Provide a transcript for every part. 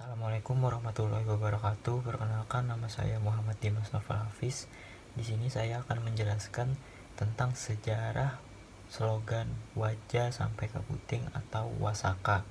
Assalamualaikum warahmatullahi wabarakatuh. Perkenalkan, nama saya Muhammad Dimas Novel Hafiz. Di sini saya akan menjelaskan tentang sejarah slogan Wajah sampai ke Puting atau Wasaka.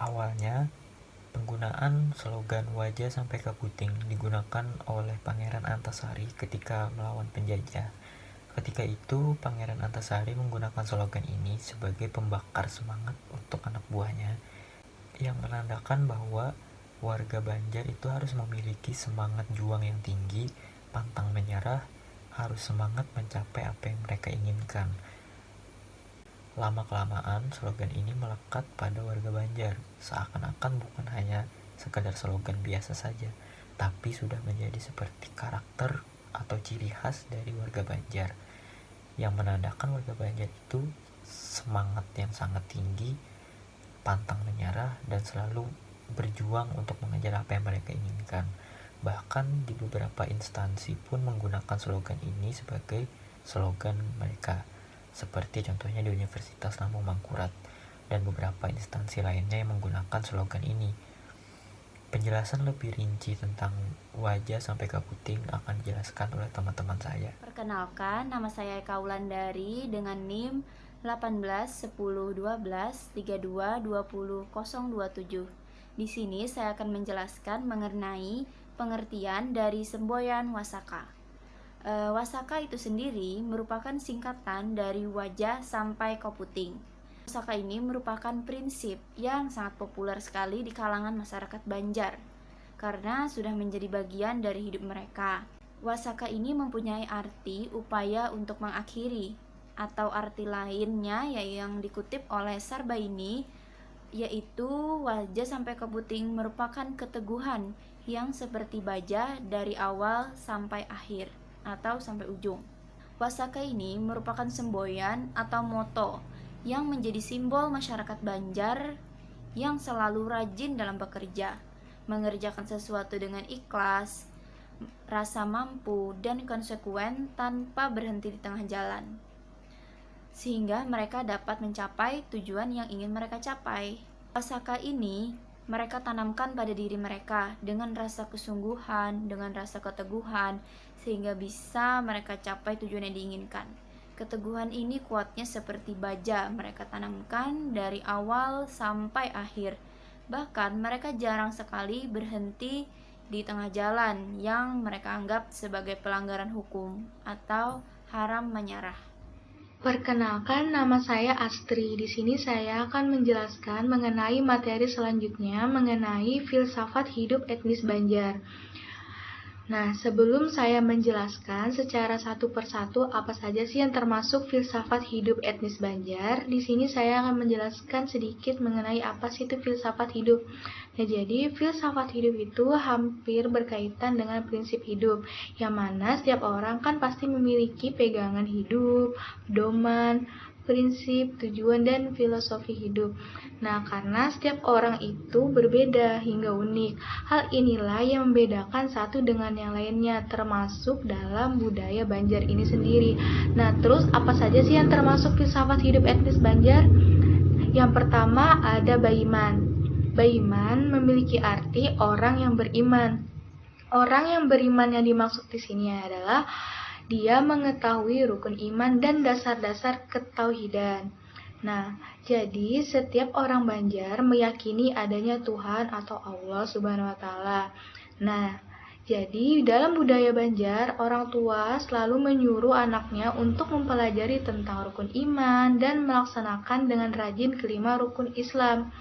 Awalnya, penggunaan slogan Wajah sampai ke Puting digunakan oleh Pangeran Antasari ketika melawan penjajah. Ketika itu, Pangeran Antasari menggunakan slogan ini sebagai pembakar semangat untuk anak buahnya, yang menandakan bahwa warga Banjar itu harus memiliki semangat juang yang tinggi, pantang menyerah, harus semangat mencapai apa yang mereka inginkan. Lama-kelamaan, slogan ini melekat pada warga Banjar, seakan-akan bukan hanya sekadar slogan biasa saja, tapi sudah menjadi seperti karakter atau ciri khas dari warga Banjar, yang menandakan warga Banjar itu semangat yang sangat tinggi, pantang menyerah, dan selalu berjuang untuk mengejar apa yang mereka inginkan. Bahkan di beberapa instansi pun menggunakan slogan ini sebagai slogan mereka, seperti contohnya di Universitas Lambung Mangkurat dan beberapa instansi lainnya yang menggunakan slogan ini. Penjelasan lebih rinci tentang Wajah sampai ke Puting akan dijelaskan oleh teman-teman saya. Perkenalkan, nama saya Eka Wulandari dengan NIM 18 10 12 32 20 027. Di sini saya akan menjelaskan mengenai pengertian dari semboyan Wasaka. Wasaka itu sendiri merupakan singkatan dari Wajah sampai ke Puting. Wasaka ini merupakan prinsip yang sangat populer sekali di kalangan masyarakat Banjar karena sudah menjadi bagian dari hidup mereka. Wasaka ini mempunyai arti upaya untuk mengakhiri, atau arti lainnya yang dikutip oleh Sarbaini, yaitu Wajah sampai ke Puting merupakan keteguhan yang seperti baja dari awal sampai akhir atau sampai ujung. Wasaka ini merupakan semboyan atau moto yang menjadi simbol masyarakat Banjar yang selalu rajin dalam bekerja, mengerjakan sesuatu dengan ikhlas, rasa mampu, dan konsekuen tanpa berhenti di tengah jalan, sehingga mereka dapat mencapai tujuan yang ingin mereka capai. Wasaka ini mereka tanamkan pada diri mereka dengan rasa kesungguhan, dengan rasa keteguhan, sehingga bisa mereka capai tujuan yang diinginkan. Keteguhan ini kuatnya seperti baja mereka tanamkan dari awal sampai akhir. Bahkan mereka jarang sekali berhenti di tengah jalan yang mereka anggap sebagai pelanggaran hukum atau haram menyerah. Perkenalkan, nama saya Astri. Di sini saya akan menjelaskan mengenai materi selanjutnya mengenai filsafat hidup etnis Banjar. Nah, sebelum saya menjelaskan secara satu persatu apa saja sih yang termasuk filsafat hidup etnis Banjar, di sini saya akan menjelaskan sedikit mengenai apa sih itu filsafat hidup. Nah, jadi filsafat hidup itu hampir berkaitan dengan prinsip hidup, yang mana setiap orang kan pasti memiliki pegangan hidup, pedoman, prinsip, tujuan, dan filosofi hidup. Nah, karena setiap orang itu berbeda hingga unik. Hal inilah yang membedakan satu dengan yang lainnya, termasuk dalam budaya Banjar ini sendiri. Nah, terus apa saja sih yang termasuk filsafat hidup etnis Banjar? Yang pertama ada Baiman. Baiman memiliki arti orang yang beriman. Orang yang beriman yang dimaksud di sini adalah dia mengetahui rukun iman dan dasar-dasar ketauhidan. Nah, jadi setiap orang Banjar meyakini adanya Tuhan atau Allah Subhanahu wa taala. Nah, jadi dalam budaya Banjar, orang tua selalu menyuruh anaknya untuk mempelajari tentang rukun iman dan melaksanakan dengan rajin kelima rukun Islam.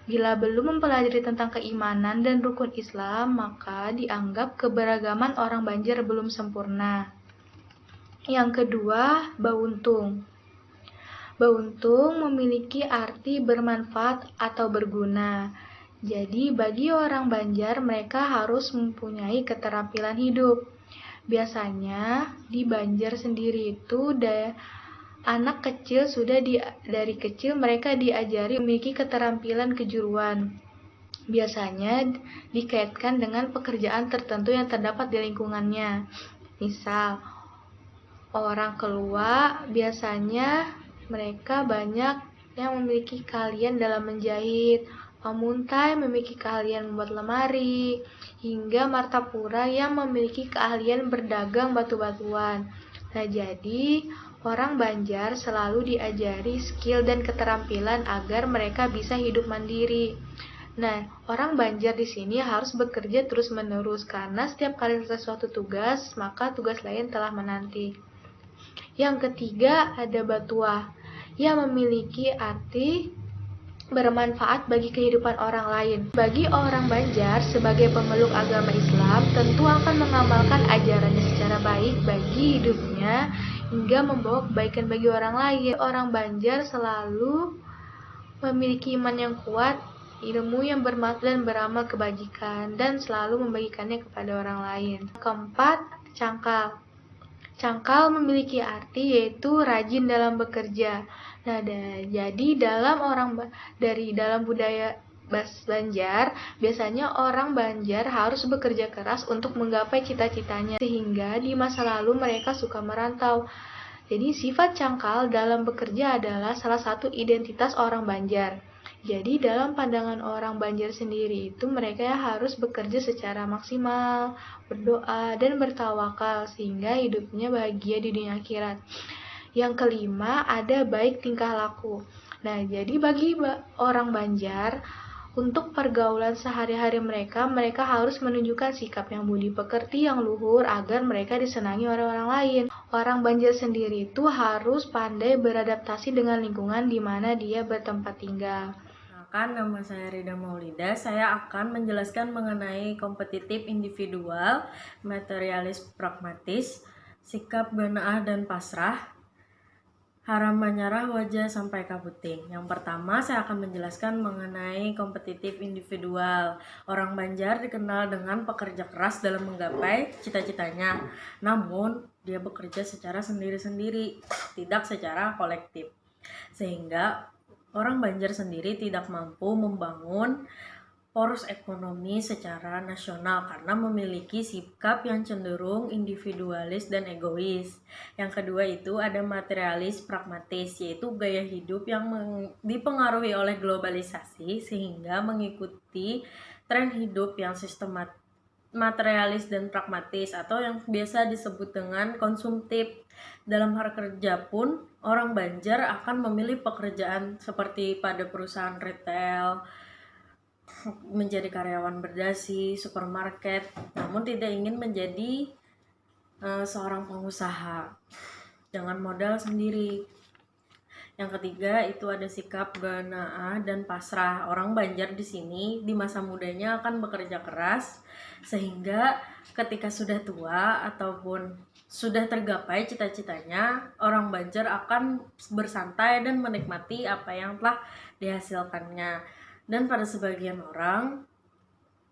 Bila belum mempelajari tentang keimanan dan rukun Islam, maka dianggap keberagaman orang Banjar belum sempurna. Yang kedua, Bauntung. Bauntung memiliki arti bermanfaat atau berguna. Jadi bagi orang Banjar mereka harus mempunyai keterampilan hidup. Biasanya di Banjar sendiri itu anak kecil sudah dari kecil mereka diajari memiliki keterampilan kejuruan. Biasanya dikaitkan dengan pekerjaan tertentu yang terdapat di lingkungannya. Misal, orang keluar biasanya mereka banyak yang memiliki keahlian dalam menjahit, Pamuntai memiliki keahlian membuat lemari, hingga Martapura yang memiliki keahlian berdagang batu-batuan. Nah, jadi orang Banjar selalu diajari skill dan keterampilan agar mereka bisa hidup mandiri. Nah, orang Banjar di sini harus bekerja terus-menerus karena setiap kali selesai suatu tugas, maka tugas lain telah menanti. Yang ketiga ada Batua yang memiliki arti bermanfaat bagi kehidupan orang lain. Bagi orang Banjar sebagai pemeluk agama Islam tentu akan mengamalkan ajarannya secara baik bagi hidupnya hingga membawa kebaikan bagi orang lain. Orang Banjar selalu memiliki iman yang kuat, ilmu yang bermanfaat dan beramal kebajikan dan selalu membagikannya kepada orang lain. Keempat, cangkal. Cangkal memiliki arti yaitu rajin dalam bekerja. Nah, jadi dalam budaya Banjar, biasanya orang Banjar harus bekerja keras untuk menggapai cita-citanya, sehingga di masa lalu mereka suka merantau. Jadi sifat cangkal dalam bekerja adalah salah satu identitas orang Banjar. Jadi dalam pandangan orang Banjar sendiri itu mereka harus bekerja secara maksimal, berdoa, dan bertawakal sehingga hidupnya bahagia di dunia akhirat. Yang kelima ada baik tingkah laku. Nah, jadi bagi orang Banjar, untuk pergaulan sehari-hari mereka harus menunjukkan sikap yang budi pekerti yang luhur agar mereka disenangi oleh orang lain. Orang Banjar sendiri itu harus pandai beradaptasi dengan lingkungan di mana dia bertempat tinggal. Nama saya Rida Maulida. Saya akan menjelaskan mengenai kompetitif individual, materialis pragmatis, sikap benaah dan pasrah, haram menyerah, wajah sampai kabuting. Yang pertama saya akan menjelaskan mengenai kompetitif individual. Orang Banjar dikenal dengan pekerja keras dalam menggapai cita-citanya. Namun dia bekerja secara sendiri-sendiri, tidak secara kolektif. Sehingga orang Banjar sendiri tidak mampu membangun poros ekonomi secara nasional karena memiliki sikap yang cenderung individualis dan egois. Yang kedua itu ada materialis pragmatis, yaitu gaya hidup yang dipengaruhi oleh globalisasi sehingga mengikuti tren hidup yang sistematis, materialis dan pragmatis atau yang biasa disebut dengan konsumtif. Dalam hal kerja pun, orang Banjar akan memilih pekerjaan seperti pada perusahaan retail, menjadi karyawan berdasi, supermarket, namun tidak ingin menjadi seorang pengusaha dengan modal sendiri. Yang ketiga itu ada sikap benaah dan pasrah. Orang Banjar di sini di masa mudanya akan bekerja keras sehingga ketika sudah tua ataupun sudah tergapai cita-citanya, orang Banjar akan bersantai dan menikmati apa yang telah dihasilkannya. Dan pada sebagian orang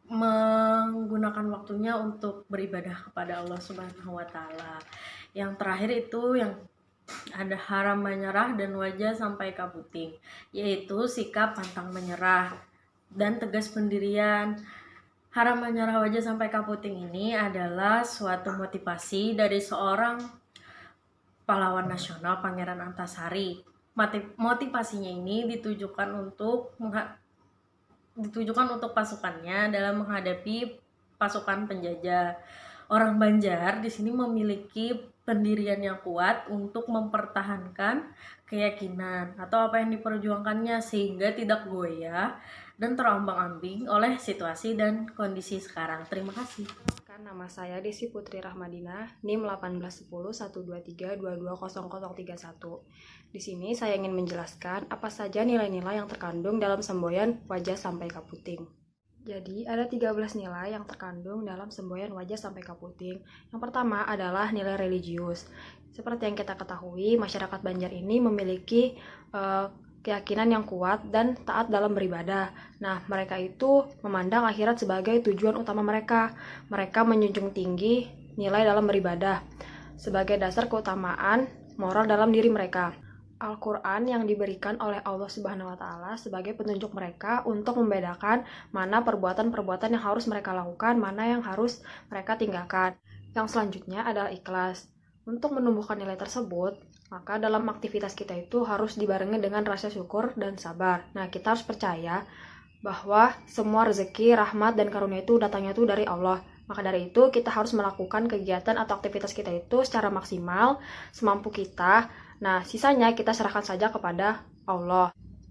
menggunakan waktunya untuk beribadah kepada Allah Subhanahu wa Ta'ala. Yang terakhir itu yang ada haram menyerah dan wajah sampai kabuting, yaitu sikap pantang menyerah dan tegas pendirian. Haram menyerah wajah sampai kaputing ini adalah suatu motivasi dari seorang pahlawan nasional Pangeran Antasari. Motivasinya ini ditujukan untuk pasukannya dalam menghadapi pasukan penjajah. Orang Banjar di sini memiliki pendirian yang kuat untuk mempertahankan keyakinan atau apa yang diperjuangkannya sehingga tidak goyah dan terombang-ambing oleh situasi dan kondisi sekarang. Terima kasih. Nama saya Desi Putri Rahmadina, NIM 1812322000031. Di sini saya ingin menjelaskan apa saja nilai-nilai yang terkandung dalam semboyan wajah sampai kaputing. Jadi, ada 13 nilai yang terkandung dalam semboyan wajah sampai kaputing. Yang pertama adalah nilai religius. Seperti yang kita ketahui, masyarakat Banjar ini memiliki keyakinan yang kuat dan taat dalam beribadah. Nah, mereka itu memandang akhirat sebagai tujuan utama mereka. Mereka menjunjung tinggi nilai dalam beribadah sebagai dasar keutamaan moral dalam diri mereka. Al-Quran yang diberikan oleh Allah Subhanahu wa Ta'ala sebagai petunjuk mereka untuk membedakan mana perbuatan-perbuatan yang harus mereka lakukan, mana yang harus mereka tinggalkan. Yang selanjutnya adalah ikhlas. Untuk menumbuhkan nilai tersebut, maka dalam aktivitas kita itu harus dibarengi dengan rasa syukur dan sabar. Nah, kita harus percaya bahwa semua rezeki, rahmat, dan karunia itu datangnya tuh dari Allah. Maka dari itu kita harus melakukan kegiatan atau aktivitas kita itu secara maksimal, semampu kita. Nah, sisanya kita serahkan saja kepada Allah.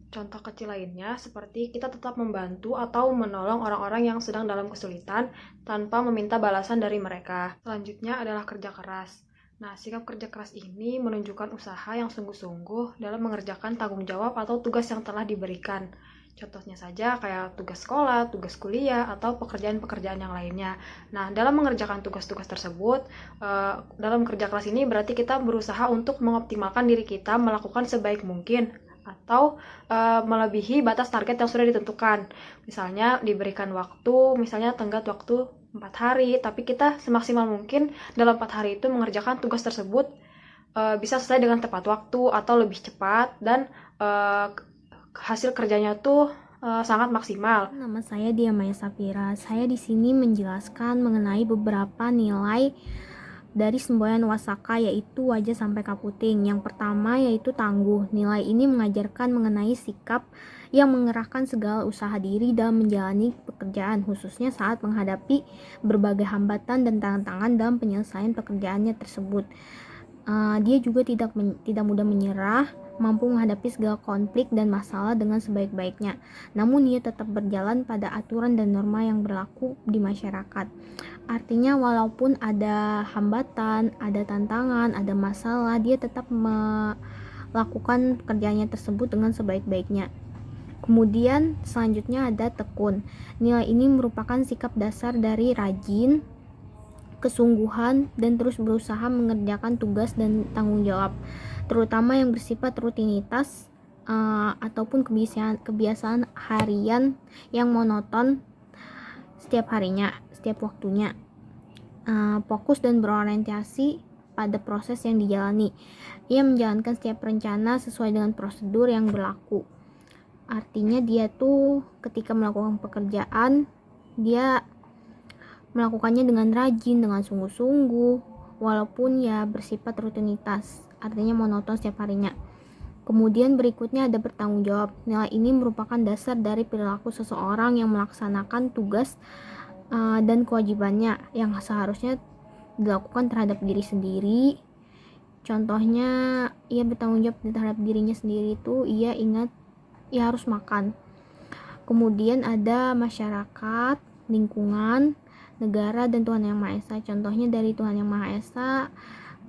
Contoh kecil lainnya seperti kita tetap membantu atau menolong orang-orang yang sedang dalam kesulitan tanpa meminta balasan dari mereka. Selanjutnya adalah kerja keras. Nah, sikap kerja keras ini menunjukkan usaha yang sungguh-sungguh dalam mengerjakan tanggung jawab atau tugas yang telah diberikan. Contohnya saja kayak tugas sekolah, tugas kuliah, atau pekerjaan-pekerjaan yang lainnya. Nah, dalam mengerjakan tugas-tugas tersebut, dalam kerja keras ini berarti kita berusaha untuk mengoptimalkan diri kita, melakukan sebaik mungkin, atau melebihi batas target yang sudah ditentukan. Misalnya diberikan waktu, misalnya tenggat waktu 4 hari, tapi kita semaksimal mungkin dalam 4 hari itu mengerjakan tugas tersebut bisa selesai dengan tepat waktu atau lebih cepat, dan hasil kerjanya tuh sangat maksimal. Nama saya Dia Maya Safira. Saya di sini menjelaskan mengenai beberapa nilai dari semboyan wasaka, yaitu wajah sampai kaputing. Yang pertama yaitu tangguh. Nilai ini mengajarkan mengenai sikap yang mengerahkan segala usaha diri dalam menjalani pekerjaan, khususnya saat menghadapi berbagai hambatan dan tantangan dalam penyelesaian pekerjaannya tersebut. Dia juga tidak mudah menyerah, mampu menghadapi segala konflik dan masalah dengan sebaik-baiknya. Namun ia tetap berjalan pada aturan dan norma yang berlaku di masyarakat. Artinya walaupun ada hambatan, ada tantangan, ada masalah, dia tetap melakukan pekerjaannya tersebut dengan sebaik-baiknya. Kemudian selanjutnya ada tekun. Nilai ini merupakan sikap dasar dari rajin, kesungguhan, dan terus berusaha mengerjakan tugas dan tanggung jawab, terutama yang bersifat rutinitas ataupun kebiasaan harian yang monoton setiap harinya, setiap waktunya. Fokus dan berorientasi pada proses yang dijalani. Ia menjalankan setiap rencana sesuai dengan prosedur yang berlaku. Artinya dia tuh ketika melakukan pekerjaan, dia melakukannya dengan rajin, dengan sungguh-sungguh, walaupun ya bersifat rutinitas, artinya monoton setiap harinya. Kemudian berikutnya ada bertanggung jawab. Nilai ini merupakan dasar dari perilaku seseorang yang melaksanakan tugas dan kewajibannya yang seharusnya dilakukan terhadap diri sendiri. Contohnya, ia bertanggung jawab terhadap dirinya sendiri itu, ia ingat ia harus makan. Kemudian ada masyarakat, lingkungan, negara, dan Tuhan Yang Maha Esa. Contohnya dari Tuhan Yang Maha Esa,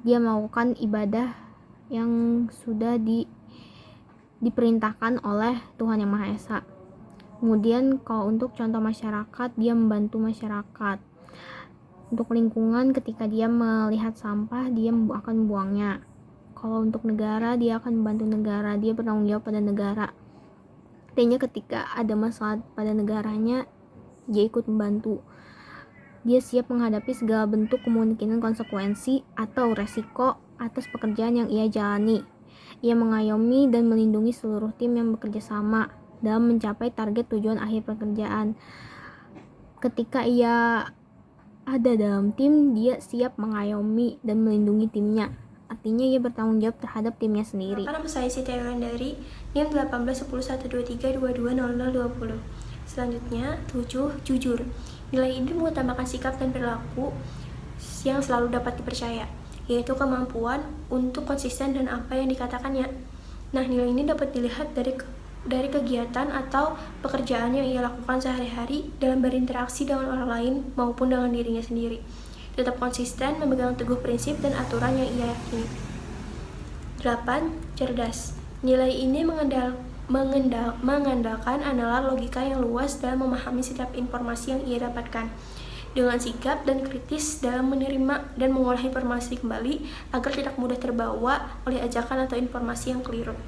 dia melakukan ibadah yang sudah diperintahkan oleh Tuhan Yang Maha Esa. Kemudian kalau untuk contoh masyarakat, dia membantu masyarakat. Untuk lingkungan, ketika dia melihat sampah, dia akan membuangnya. Kalau untuk negara, dia akan membantu negara, dia bertanggung jawab pada negara. Artinya ketika ada masalah pada negaranya, dia ikut membantu. Dia siap menghadapi segala bentuk kemungkinan konsekuensi atau resiko atas pekerjaan yang ia jalani. Ia mengayomi dan melindungi seluruh tim yang bekerja sama dalam mencapai target tujuan akhir pekerjaan. Ketika ia ada dalam tim, dia siap mengayomi dan melindungi timnya. Artinya ia bertanggung jawab terhadap timnya sendiri. Nama saya Siti Ayulandari, NIM 181012320020. Selanjutnya, 7. Jujur. Nilai ini mengutamakan sikap dan perilaku yang selalu dapat dipercaya, yaitu kemampuan untuk konsisten dan apa yang dikatakannya. Nah, nilai ini dapat dilihat dari kegiatan atau pekerjaan yang ia lakukan sehari-hari dalam berinteraksi dengan orang lain maupun dengan dirinya sendiri. Tetap konsisten memegang teguh prinsip dan aturan yang ia yakini. 8. Cerdas. Nilai ini mengandalkan nalar logika yang luas dalam memahami setiap informasi yang ia dapatkan, dengan sigap dan kritis dalam menerima dan mengolah informasi kembali agar tidak mudah terbawa oleh ajakan atau informasi yang keliru.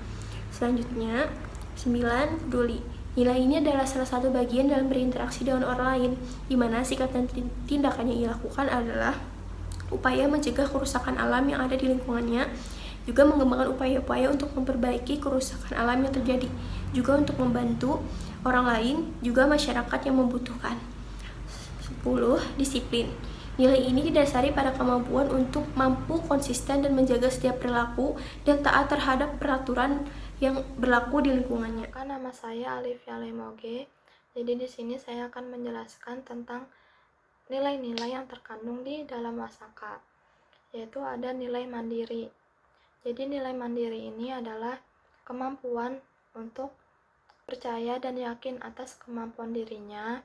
Selanjutnya, 9. Peduli. Nilai ini adalah salah satu bagian dalam berinteraksi dengan orang lain, di mana sikap dan tindakan yang ia lakukan adalah upaya mencegah kerusakan alam yang ada di lingkungannya, juga mengembangkan upaya-upaya untuk memperbaiki kerusakan alam yang terjadi, juga untuk membantu orang lain, juga masyarakat yang membutuhkan. 10. Disiplin. Nilai ini didasari pada kemampuan untuk mampu konsisten dan menjaga setiap perilaku dan taat terhadap peraturan yang berlaku di lingkungannya. Nama saya Alifia Lemoge. Jadi di sini saya akan menjelaskan tentang nilai-nilai yang terkandung di dalam wasaka, yaitu ada nilai mandiri. Jadi nilai mandiri ini adalah kemampuan untuk percaya dan yakin atas kemampuan dirinya,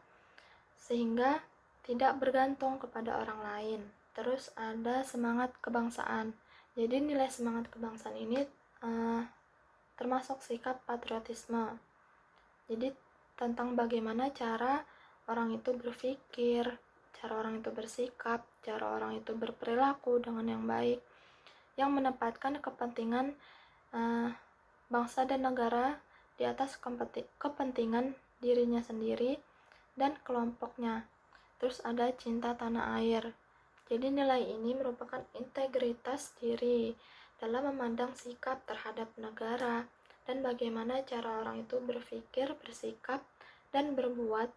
sehingga tidak bergantung kepada orang lain. Terus ada semangat kebangsaan. Jadi nilai semangat kebangsaan ini termasuk sikap patriotisme. Jadi tentang bagaimana cara orang itu berpikir, cara orang itu bersikap, cara orang itu berperilaku dengan yang baik, yang menempatkan kepentingan bangsa dan negara di atas kepentingan dirinya sendiri dan kelompoknya. Terus ada cinta tanah air. Jadi nilai ini merupakan integritas diri dalam memandang sikap terhadap negara dan bagaimana cara orang itu berpikir, bersikap, dan berbuat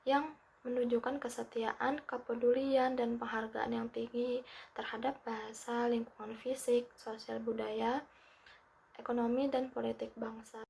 yang menunjukkan kesetiaan, kepedulian, dan penghargaan yang tinggi terhadap bahasa, lingkungan fisik, sosial budaya, ekonomi, dan politik bangsa.